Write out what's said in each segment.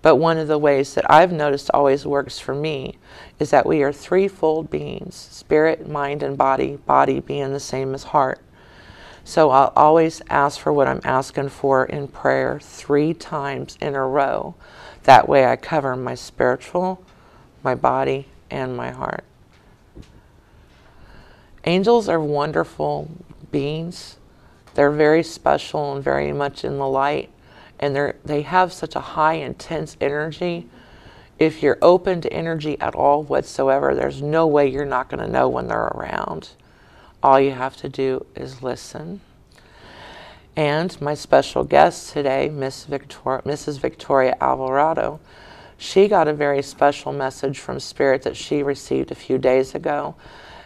But one of the ways that I've noticed always works for me is that we are threefold beings: spirit, mind, and body, body being the same as heart. So I'll always ask for what I'm asking for in prayer 3 times in a row. That way I cover my spiritual, my body, and my heart. Angels are wonderful beings. They're very special and very much in the light. And they have such a high, intense energy. If you're open to energy at all whatsoever, there's no way you're not going to know when they're around. All you have to do is listen. And my special guest today, Mrs. Victoria Alvarado, she got a very special message from Spirit that she received a few days ago.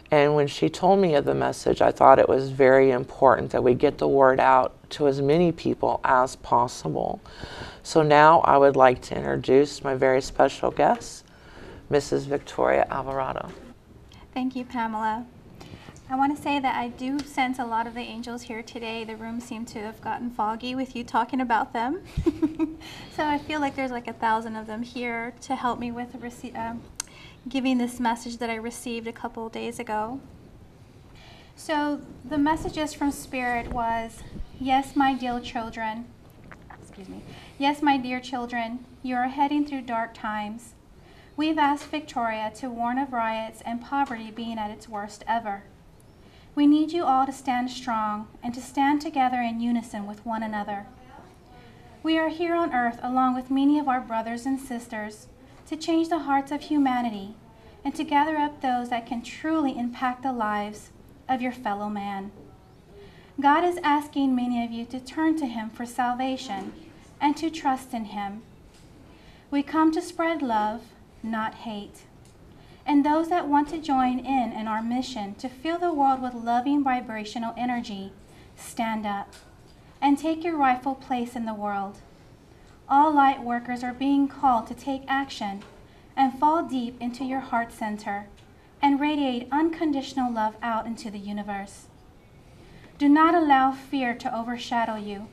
And when she told me of the message, I thought it was very important that we get the word out to as many people as possible. So now I would like to introduce my very special guest, Mrs. Victoria Alvarado. Thank you, Pamela. I want to say that I do sense a lot of the angels here today. The room seemed to have gotten foggy with you talking about them. So I feel like there's like 1,000 of them here to help me with giving this message that I received a couple days ago. So the messages from Spirit was, yes, my dear children, yes, my dear children, you are heading through dark times. We've asked Victoria to warn of riots and poverty being at its worst ever. We need you all to stand strong and to stand together in unison with one another. We are here on earth along with many of our brothers and sisters to change the hearts of humanity and to gather up those that can truly impact the lives of your fellow man. God is asking many of you to turn to Him for salvation and to trust in Him. We come to spread love, not hate. And those that want to join in our mission to fill the world with loving vibrational energy, stand up and take your rightful place in the world. All light workers are being called to take action and fall deep into your heart center and radiate unconditional love out into the universe. Do not allow fear to overshadow you.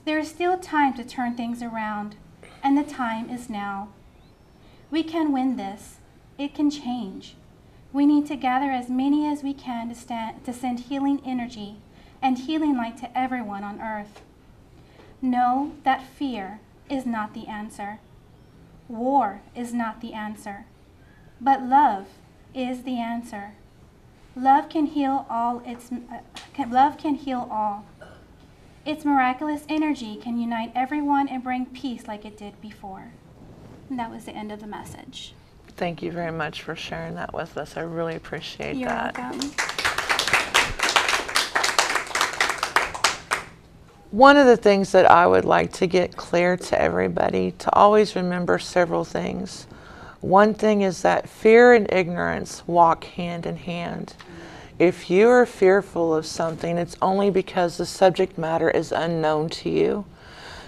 There is still time to turn things around, and the time is now. We can win this. It can change. We need to gather as many as we can to send healing energy and healing light to everyone on earth. Know that fear is not the answer. War is not the answer. But love is the answer. Love can heal all. Love can heal all. Its miraculous energy can unite everyone and bring peace like it did before. And that was the end of the message. Thank you very much for sharing that with us. I really appreciate that. You're welcome. One of the things that I would like to get clear to everybody, to always remember several things. One thing is that fear and ignorance walk hand in hand. If you are fearful of something, it's only because the subject matter is unknown to you.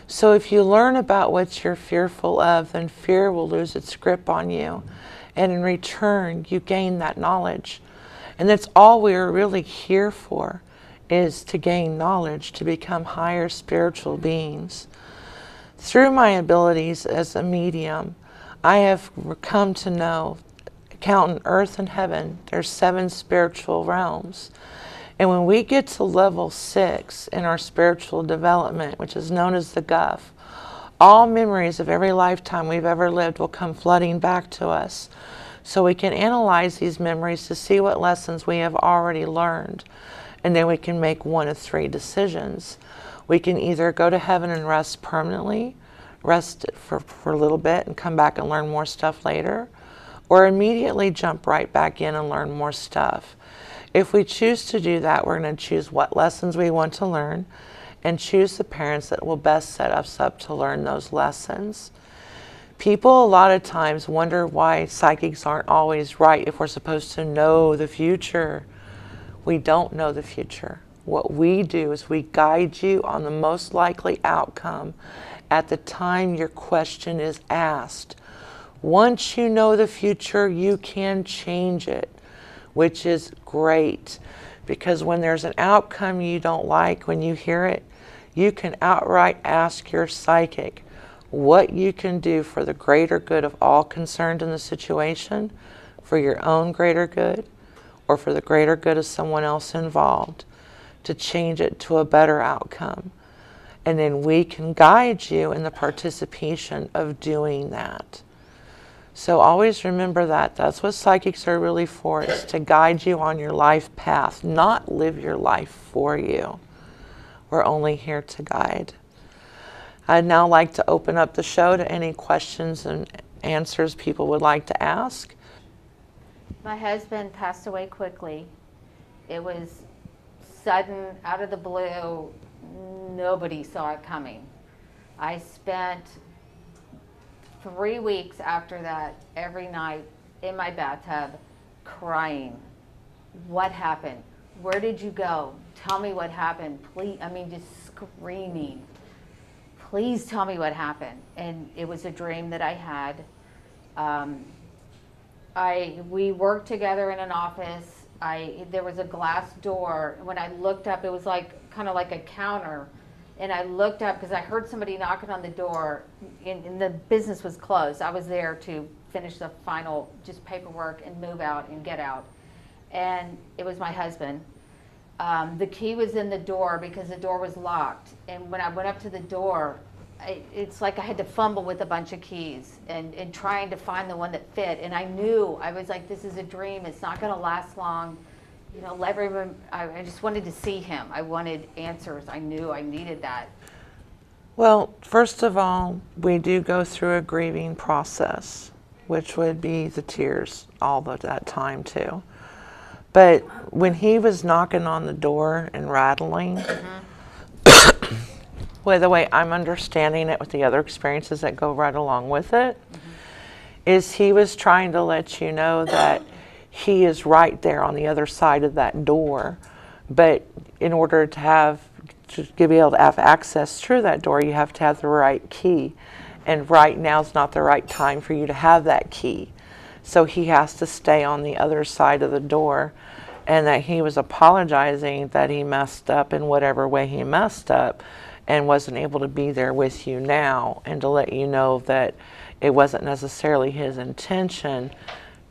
So if you learn about what you're fearful of, then fear will lose its grip on you. And in return, you gain that knowledge. And that's all we're really here for, is to gain knowledge, to become higher spiritual beings. Through my abilities as a medium, I have come to know, counting earth and heaven, there's 7 spiritual realms. And when we get to level 6 in our spiritual development, which is known as the Guff, all memories of every lifetime we've ever lived will come flooding back to us. So we can analyze these memories to see what lessons we have already learned. And then we can make one of 3 decisions. We can either go to heaven and rest permanently, rest for a little bit and come back and learn more stuff later, or immediately jump right back in and learn more stuff. If we choose to do that, we're going to choose what lessons we want to learn and choose the parents that will best set us up to learn those lessons. People a lot of times wonder why psychics aren't always right if we're supposed to know the future. We don't know the future. What we do is we guide you on the most likely outcome at the time your question is asked. Once you know the future, you can change it, which is great. Because when there's an outcome you don't like, when you hear it, you can outright ask your psychic what you can do for the greater good of all concerned in the situation, for your own greater good, or for the greater good of someone else involved, to change it to a better outcome. And then we can guide you in the participation of doing that. So always remember that. That's what psychics are really for, is to guide you on your life path, not live your life for you. We're only here to guide. I'd now like to open up the show to any questions and answers people would like to ask. My husband passed away quickly. It was sudden, out of the blue. Nobody saw it coming. I spent 3 weeks after that every night in my bathtub crying. What happened? Where did you go? Tell me what happened. Please, I mean, just screaming. Please tell me what happened. And it was a dream that I had. We worked together in an office. There was a glass door. When I looked up, it was like kind of like a counter. And I looked up because I heard somebody knocking on the door, and the business was closed. I was there to finish the final just paperwork and move out and get out. And it was my husband. The key was in the door because the door was locked. And when I went up to the door, it's like I had to fumble with a bunch of keys and trying to find the one that fit. And I knew, I was like, this is a dream. It's not going to last long. You know, I just wanted to see him. I wanted answers. I knew I needed that. Well, first of all, we do go through a grieving process, which would be the tears all of that time too. But when he was knocking on the door and rattling, well, the way I'm understanding it with the other experiences that go right along with it, is he was trying to let you know that he is right there on the other side of that door. But in order to be able to have access through that door, you have to have the right key. And right now is not the right time for you to have that key. So he has to stay on the other side of the door, and that he was apologizing that he messed up in whatever way he messed up and wasn't able to be there with you now, and to let you know that it wasn't necessarily his intention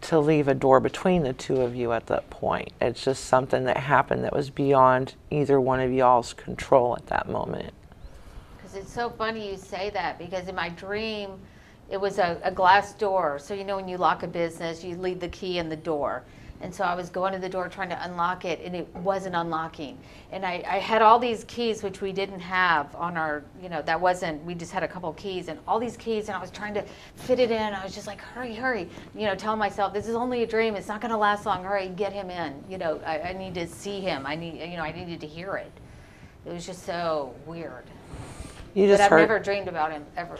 to leave a door between the two of you at that point. It's just something that happened that was beyond either one of y'all's control at that moment. Because it's so funny you say that, because in my dream, it was a glass door. So you know when you lock a business, you leave the key in the door. And so I was going to the door trying to unlock it, and it wasn't unlocking. And I had all these keys, which we didn't have on our, you know, we just had a couple of keys, and all these keys, and I was trying to fit it in. I was just like, hurry, hurry. You know, telling myself, this is only a dream. It's not going to last long. Hurry, get him in. You know, I need to see him. I needed to hear it. It was just so weird. But I've never dreamed about him, ever.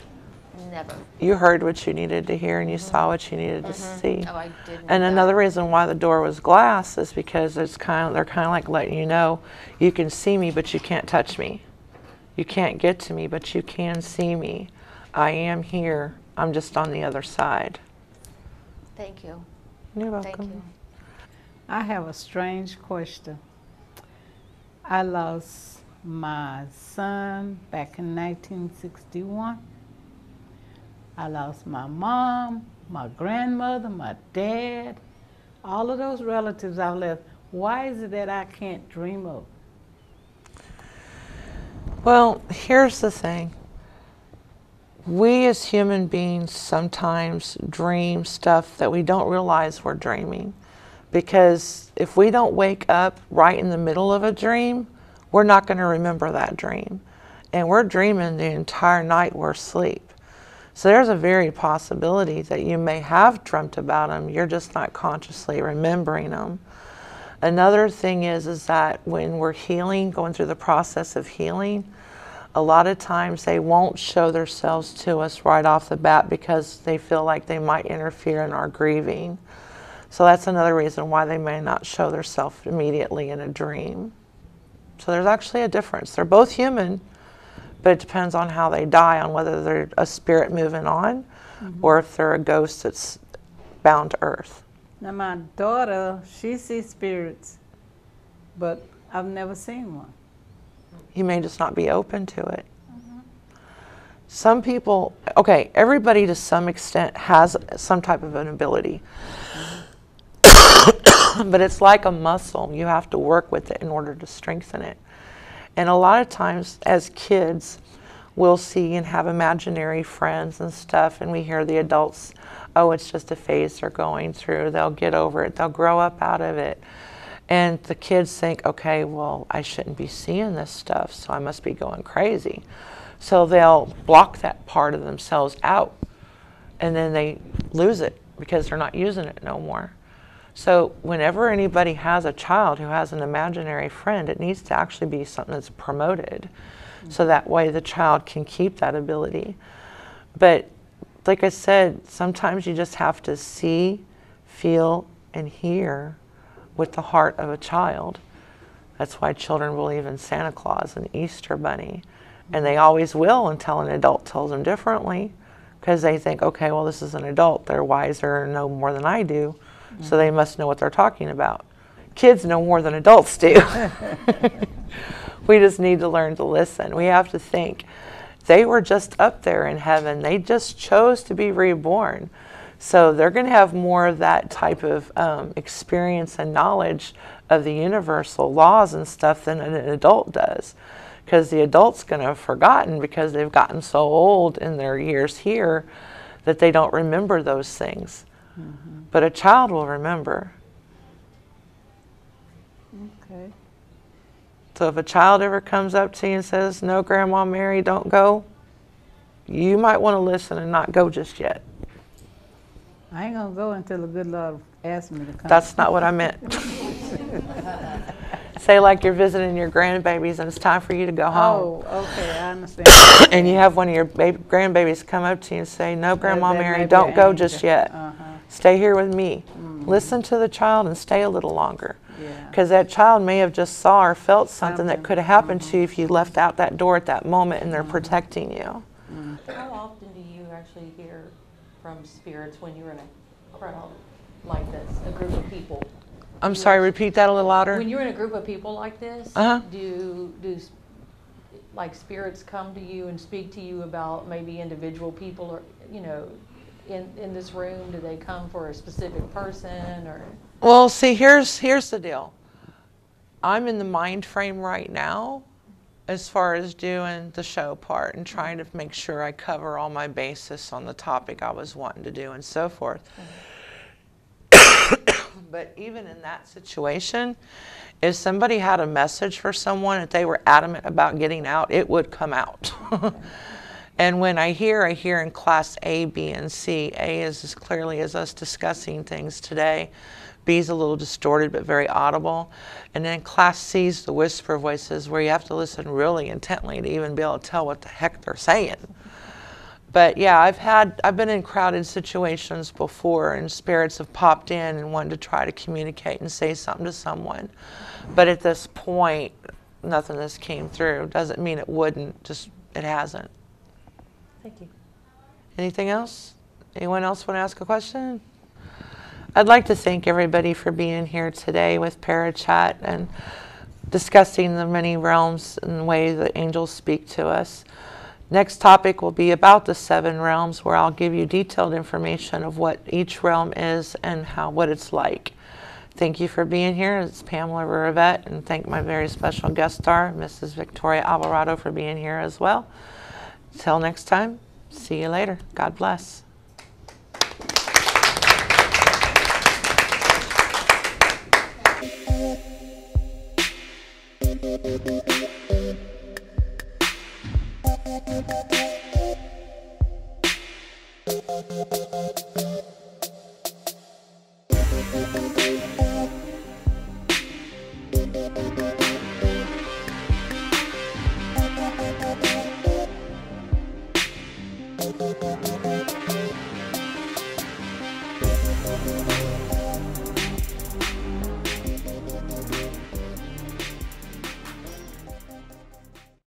Never. You heard what you needed to hear, and you saw what you needed to see. Oh, I did. And another reason why the door was glass is because they're kind of like letting you know, you can see me, but you can't touch me. You can't get to me, but you can see me. I am here. I'm just on the other side. Thank you. You're welcome. Thank you. I have a strange question. I lost my son back in 1961. I lost my mom, my grandmother, my dad, all of those relatives I left. Why is it that I can't dream of? Well, here's the thing. We as human beings sometimes dream stuff that we don't realize we're dreaming. Because if we don't wake up right in the middle of a dream, we're not going to remember that dream. And we're dreaming the entire night we're asleep. So there's a very possibility that you may have dreamt about them, you're just not consciously remembering them. Another thing is that when we're healing, going through the process of healing, a lot of times they won't show themselves to us right off the bat because they feel like they might interfere in our grieving. So that's another reason why they may not show themselves immediately in a dream. So there's actually a difference. They're both human, but it depends on how they die, on whether they're a spirit moving on or if they're a ghost that's bound to earth. Now my daughter, she sees spirits, but I've never seen one. You may just not be open to it. Some people, okay, everybody to some extent has some type of an ability. But it's like a muscle. You have to work with it in order to strengthen it. And a lot of times as kids, we'll see and have imaginary friends and stuff, and we hear the adults, oh, it's just a phase they're going through. They'll get over it. They'll grow up out of it. And the kids think, okay, well, I shouldn't be seeing this stuff, so I must be going crazy. So they'll block that part of themselves out, and then they lose it because they're not using it no more. So whenever anybody has a child who has an imaginary friend, it needs to actually be something that's promoted. So that way the child can keep that ability. But like I said, sometimes you just have to see, feel, and hear with the heart of a child. That's why children believe in Santa Claus and Easter Bunny. And they always will until an adult tells them differently, because they think, okay, well, this is an adult. They're wiser and know more than I do, so they must know what they're talking about. Kids know more than adults do. We just need to learn to listen. We have to think. They were just up there in heaven. They just chose to be reborn. So they're going to have more of that type of experience and knowledge of the universal laws and stuff than an adult does. Because the adult's going to have forgotten because they've gotten so old in their years here that they don't remember those things. But a child will remember. Okay. So if a child ever comes up to you and says, no, Grandma Mary, don't go, you might want to listen and not go just yet. I ain't gonna go until the good Lord asks me to come. That's not what I meant. Say like you're visiting your grandbabies and it's time for you to go home. Oh, okay, I understand. And you have one of your grandbabies come up to you and say, no, Grandma That Mary, may be don't an go angel. just yet. Stay here with me. Listen to the child and stay a little longer. Yeah. Because that child may have just saw or felt something that could have happened to you if you left out that door at that moment and they're protecting you. How often do you actually hear from spirits when you're in a crowd like this, a group of people? I'm sorry, repeat that a little louder. When you're in a group of people like this, do like spirits come to you and speak to you about maybe individual people, or in this room? Do they come for a specific person, or? Well, see, here's the deal. I'm in the mind frame right now as far as doing the show part and trying to make sure I cover all my bases on the topic I was wanting to do and so forth. But even in that situation, if somebody had a message for someone that they were adamant about getting out, it would come out. And when I hear in class A, B, and C. A is as clearly as us discussing things today. B is a little distorted but very audible. And then class C is the whisper voices, where you have to listen really intently to even be able to tell what the heck they're saying. But yeah, I've been in crowded situations before, and spirits have popped in and wanted to try to communicate and say something to someone. But at this point, nothing has came through. Doesn't mean it wouldn't, just it hasn't. Thank you. Anything else? Anyone else want to ask a question? I'd like to thank everybody for being here today with Parachat and discussing the many realms and the way that angels speak to us. Next topic will be about the 7 realms, where I'll give you detailed information of what each realm is and what it's like. Thank you for being here. It's Pamela Rivette, and thank my very special guest star, Mrs. Victoria Alvarado, for being here as well. Till next time, see you later. God bless. Thank you.